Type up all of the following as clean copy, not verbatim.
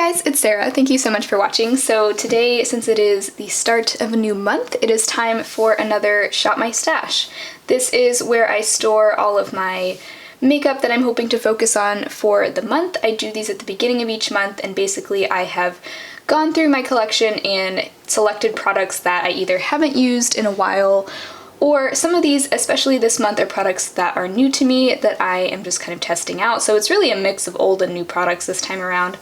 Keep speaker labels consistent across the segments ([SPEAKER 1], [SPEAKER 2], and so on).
[SPEAKER 1] guys, it's Sarah. Thank you so much for watching. So today, since it is the start of a new month, it is time for another Shop My Stash. This is where I store all of my makeup that I'm hoping to focus on for the month. I do these at the beginning of each month, and basically I have gone through my collection and selected products that I either haven't used in a while, or some of these, especially this month, are products that are new to me that I am just kind of testing out. So it's really a mix of old and new products this time around.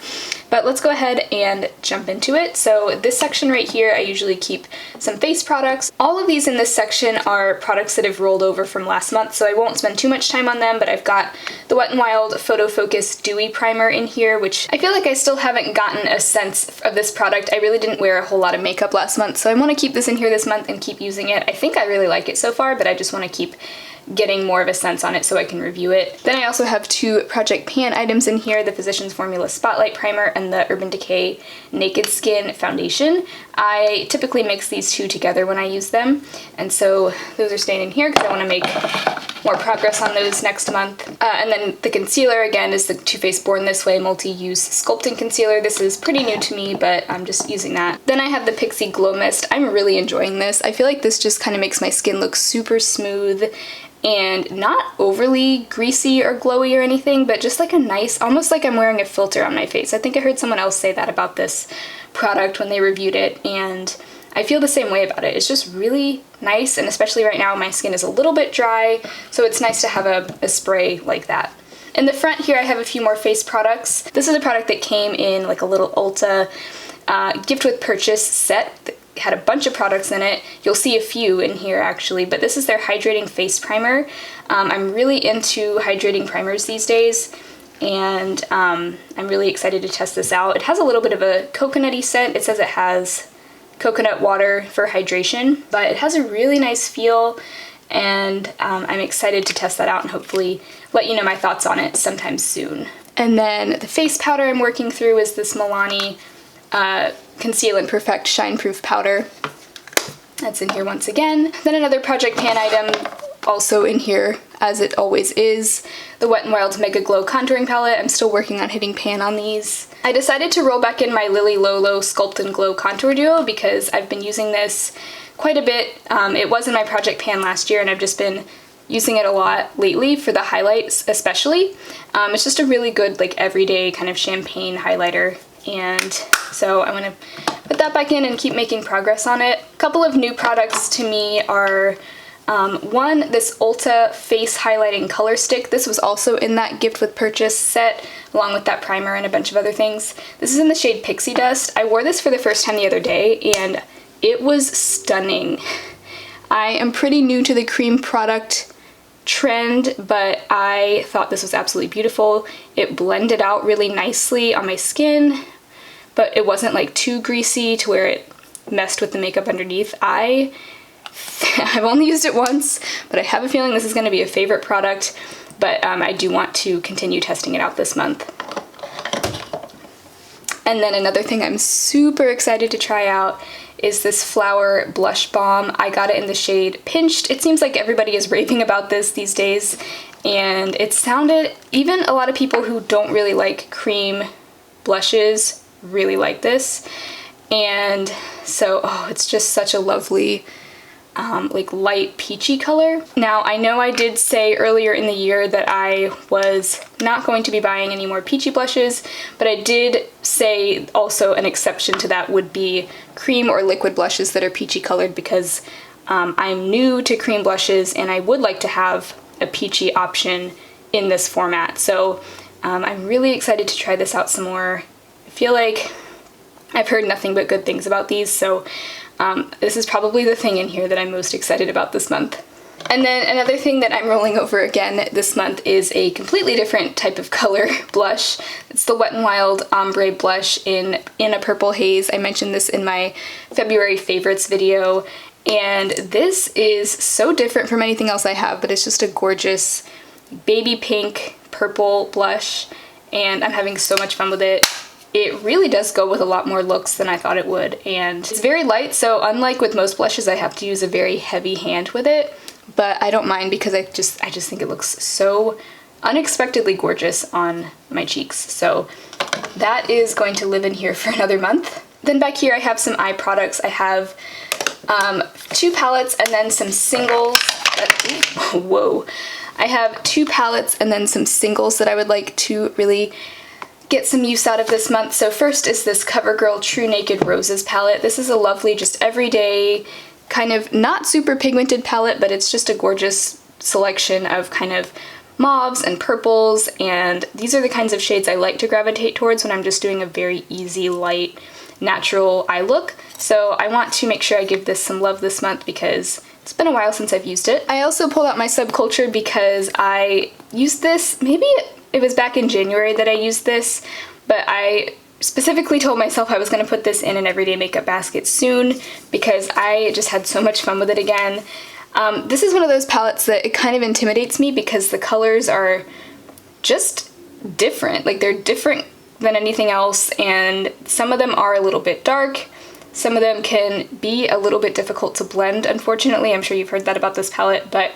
[SPEAKER 1] But let's go ahead and jump into it. So this section right here, I usually keep some face products. All of these in this section are products that have rolled over from last month, so I won't spend too much time on them, but I've got the Wet n Wild Photo Focus Dewy Primer in here, which I feel like I still haven't gotten a sense of this product. I really didn't wear a whole lot of makeup last month, so I want to keep this in here this month and keep using it. I think I really like it so far, but I just want to keep getting more of a sense on it so I can review it. Then I also have two Project Pan items in here, the Physicians Formula Spotlight Primer and the Urban Decay Naked Skin Foundation. I typically mix these two together when I use them, and so those are staying in here because I want to make more progress on those next month. And then the concealer, again, is the Too Faced Born This Way Multi-Use Sculpting Concealer. This is pretty new to me, but I'm just using that. Then I have the Pixi Glow Mist. I'm really enjoying this. I feel like this just kind of makes my skin look super smooth and not overly greasy or glowy or anything, but just like a nice, almost like I'm wearing a filter on my face. I think I heard someone else say that about this product when they reviewed it, and I feel the same way about it. It's just really nice, and especially right now my skin is a little bit dry, so it's nice to have a spray like that. In the front here I have a few more face products. This is a product that came in like a little Ulta gift with purchase set. Had a bunch of products in it. You'll see a few in here actually, but this is their Hydrating Face Primer. I'm really into hydrating primers these days, and I'm really excited to test this out. It has a little bit of a coconutty scent. It says it has coconut water for hydration, but it has a really nice feel, and I'm excited to test that out and hopefully let you know my thoughts on it sometime soon. And then the face powder I'm working through is this Milani Conceal and Perfect Shine Proof Powder. That's in here once again. Then another Project Pan item, also in here as it always is, the Wet n Wild MegaGlo Contouring Palette. I'm still working on hitting pan on these. I decided to roll back in my Lolo Sculpt and Glow Contour Duo because I've been using this quite a bit. It was in my Project Pan last year, and I've just been using it a lot lately for the highlights especially. It's just a really good like everyday kind of champagne highlighter, and so I'm gonna put that back in and keep making progress on it. A couple of new products to me are one, this Ulta Face Highlighting Color Stick. This was also in that gift with purchase set, along with that primer and a bunch of other things. This is in the shade Pixie Dust. I wore this for the first time the other day, and it was stunning. I am pretty new to the cream product trend, but I thought this was absolutely beautiful. It blended out really nicely on my skin, but it wasn't like too greasy to where it messed with the makeup underneath. I've only used it once, but I have a feeling this is going to be a favorite product, but I do want to continue testing it out this month. And then another thing I'm super excited to try out is this Flower Blush Balm. I got it in the shade Pinched. It seems like everybody is raving about this these days, and it sounded, even a lot of people who don't really like cream blushes really like this. And so, oh, it's just such a lovely like light peachy color. Now, I know I did say earlier in the year that I was not going to be buying any more peachy blushes, but I did say also an exception to that would be cream or liquid blushes that are peachy colored, because I'm new to cream blushes and I would like to have a peachy option in this format. So I'm really excited to try this out some more. I feel like I've heard nothing but good things about these, so this is probably the thing in here that I'm most excited about this month. And then another thing that I'm rolling over again this month is a completely different type of color blush. It's the Wet n Wild Ombre blush in a purple haze. I mentioned this in my February favorites video, and this is so different from anything else I have, but it's just a gorgeous baby pink purple blush, and I'm having so much fun with it. It really does go with a lot more looks than I thought it would, and it's very light, so unlike with most blushes I have to use a very heavy hand with it, but I don't mind because I just think it looks so unexpectedly gorgeous on my cheeks. So that is going to live in here for another month. Then back here I have some eye products. I have 2 palettes and then some singles. Whoa. I have 2 palettes and then some singles that I would like to really get some use out of this month. So first is this CoverGirl True Naked Roses palette. This is a lovely, just everyday, kind of not super pigmented palette, but it's just a gorgeous selection of kind of mauves and purples, and these are the kinds of shades I like to gravitate towards when I'm just doing a very easy, light, natural eye look. So I want to make sure I give this some love this month because it's been a while since I've used it. I also pulled out my Subculture because I used this, maybe it was back in January that I used this, but I specifically told myself I was going to put this in an everyday makeup basket soon because I just had so much fun with it again. This is one of those palettes that it kind of intimidates me because the colors are just different. Like, they're different than anything else, and some of them are a little bit dark. Some of them can be a little bit difficult to blend, unfortunately. I'm sure you've heard that about this palette, but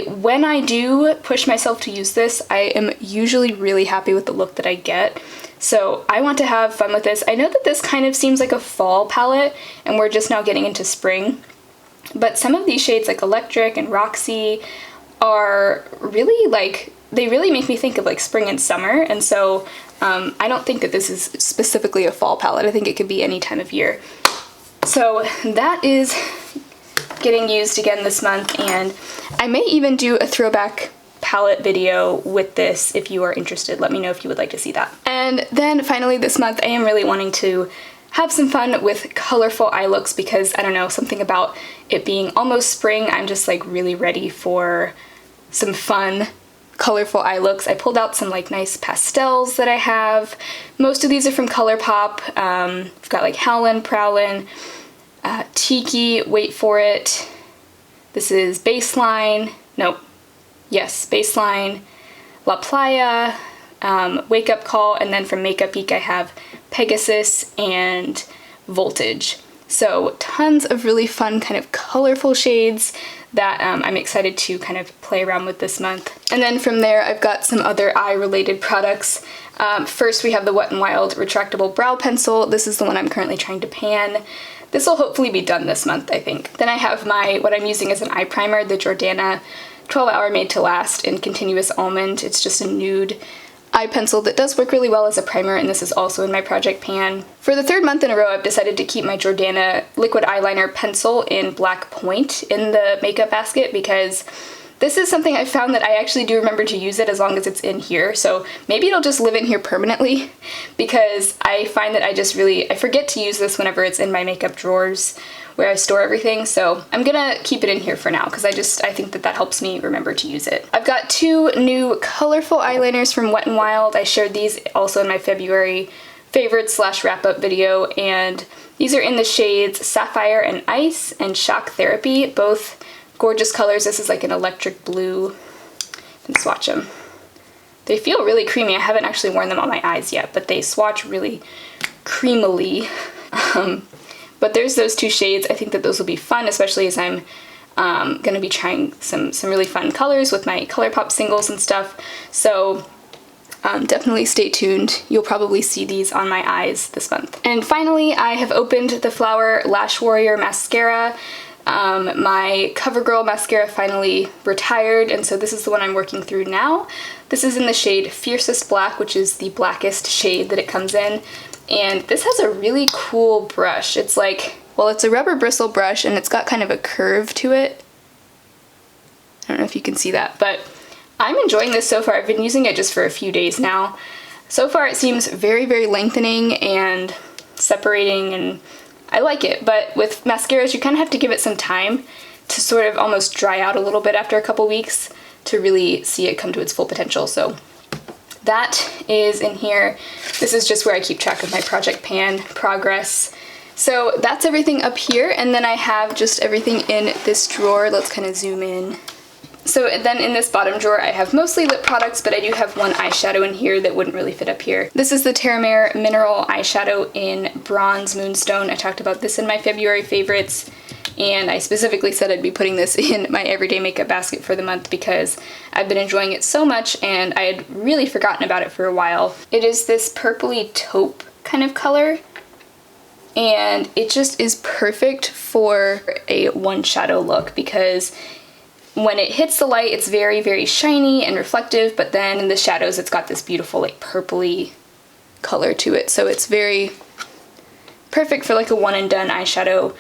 [SPEAKER 1] when I do push myself to use this, I am usually really happy with the look that I get. So I want to have fun with this. I know that this kind of seems like a fall palette, and we're just now getting into spring. But some of these shades, like Electric and Roxy, are really like, they really make me think of like spring and summer, and so I don't think that this is specifically a fall palette. I think it could be any time of year. So that is getting used again this month, and I may even do a throwback palette video with this if you are interested. Let me know if you would like to see that. And then finally this month I am really wanting to have some fun with colorful eye looks because, I don't know, something about it being almost spring, I'm just like really ready for some fun colorful eye looks. I pulled out some like nice pastels that I have. Most of these are from ColourPop. I've got like Howlin', Prowlin', Tiki, wait for it. This is Baseline, Baseline, La Playa, Wake Up Call, and then from Makeup Geek I have Pegasus and Voltage. So tons of really fun kind of colorful shades that I'm excited to kind of play around with this month. And then from there I've got some other eye related products. First we have the Wet n Wild Retractable Brow Pencil. This is the one I'm currently trying to pan. This will hopefully be done this month, I think. Then I have what I'm using as an eye primer, the Jordana 12-Hour Made to Last in Continuous Almond. It's just a nude eye pencil that does work really well as a primer, and this is also in my project pan. For the 3rd month in a row, I've decided to keep my Jordana liquid eyeliner pencil in Black Point in the makeup basket because this is something I found that I actually do remember to use it as long as it's in here, so maybe it'll just live in here permanently because I find that I forget to use this whenever it's in my makeup drawers where I store everything, so I'm gonna keep it in here for now because I think that helps me remember to use it. I've got 2 new colorful eyeliners from Wet n Wild. I shared these also in my February favorites / wrap-up video, and these are in the shades Sapphire and Ice and Shock Therapy, both gorgeous colors. This is like an electric blue. You can swatch them. They feel really creamy. I haven't actually worn them on my eyes yet, but they swatch really creamily. But there's those 2 shades. I think that those will be fun, especially as I'm going to be trying some really fun colors with my ColourPop singles and stuff. So definitely stay tuned. You'll probably see these on my eyes this month. And finally, I have opened the Flower Lash Warrior Mascara. My CoverGirl mascara finally retired, and so this is the one I'm working through now. This is in the shade Fiercest Black, which is the blackest shade that it comes in. And this has a really cool brush. It's like, well, it's a rubber bristle brush and it's got kind of a curve to it. I don't know if you can see that, but I'm enjoying this so far. I've been using it just for a few days now. So far it seems very, very lengthening and separating, and I like it, but with mascaras you kind of have to give it some time to sort of almost dry out a little bit after a couple weeks to really see it come to its full potential. So that is in here. This is just where I keep track of my project pan progress. So that's everything up here, and then I have just everything in this drawer. Let's kind of zoom in. So then in this bottom drawer I have mostly lip products, but I do have one eyeshadow in here that wouldn't really fit up here. This is the Terramare Mineral Eyeshadow in Bronze Moonstone. I talked about this in my February favorites, and I specifically said I'd be putting this in my everyday makeup basket for the month because I've been enjoying it so much and I had really forgotten about it for a while. It is this purpley taupe kind of color, and it just is perfect for a one shadow look because when it hits the light it's very, very shiny and reflective, but then in the shadows it's got this beautiful like purpley color to it. So it's very perfect for like a one and done eyeshadow,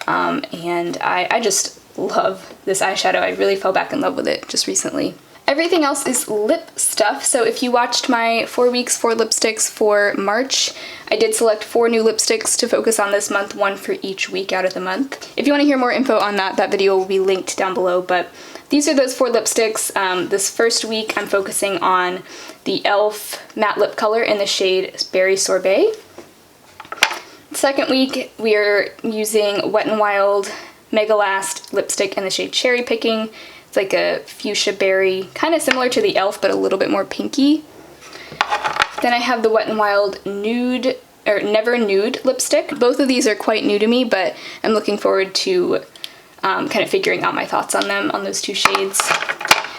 [SPEAKER 1] and I just love this eyeshadow. I really fell back in love with it just recently. Everything else is lip stuff, so if you watched my 4 weeks, 4 lipsticks for March, I did select 4 new lipsticks to focus on this month, 1 for each week out of the month. If you want to hear more info on that, that video will be linked down below, but these are those 4 lipsticks. This first week I'm focusing on the e.l.f. matte lip color in the shade Berry Sorbet. Second week we are using Wet n Wild Mega Last lipstick in the shade Cherry Picking. It's like a fuchsia berry, kind of similar to the e.l.f. but a little bit more pinky. Then I have the Wet n Wild Nude, or Never Nude lipstick. Both of these are quite new to me, but I'm looking forward to kind of figuring out my thoughts on them, on those 2 shades.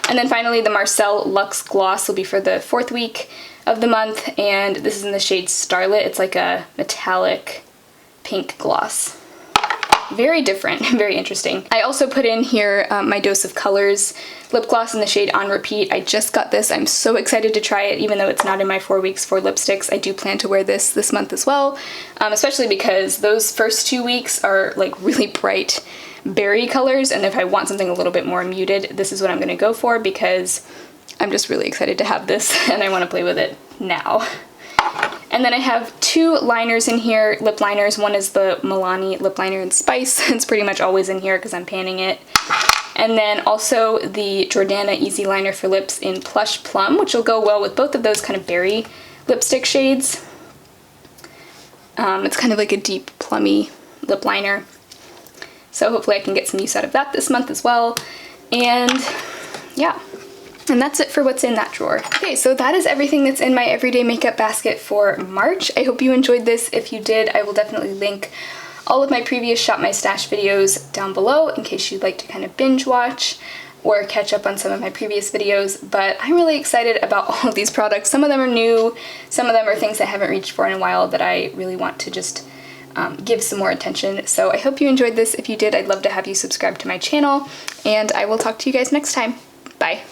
[SPEAKER 1] And then finally the Marcel Luxe Gloss will be for the 4th week of the month, and this is in the shade Starlit. It's like a metallic pink gloss. Very different, very interesting. I also put in here my Dose of Colors lip gloss in the shade On Repeat. I just got this. I'm so excited to try it, even though it's not in my 4 weeks, 4 lipsticks. I do plan to wear this month as well, especially because those first 2 weeks are like really bright berry colors, and if I want something a little bit more muted, this is what I'm going to go for because I'm just really excited to have this and I want to play with it now. And then I have 2 liners in here, lip liners. One is the Milani lip liner in Spice. It's pretty much always in here because I'm panning it. And then also the Jordana Easy Liner for Lips in Plush Plum, which will go well with both of those kind of berry lipstick shades. It's kind of like a deep plummy lip liner. So hopefully I can get some use out of that this month as well. And yeah. And that's it for what's in that drawer. Okay, so that is everything that's in my everyday makeup basket for March. I hope you enjoyed this. If you did, I will definitely link all of my previous Shop My Stash videos down below in case you'd like to kind of binge watch or catch up on some of my previous videos. But I'm really excited about all of these products. Some of them are new, some of them are things I haven't reached for in a while that I really want to just give some more attention. So I hope you enjoyed this. If you did, I'd love to have you subscribe to my channel, and I will talk to you guys next time. Bye.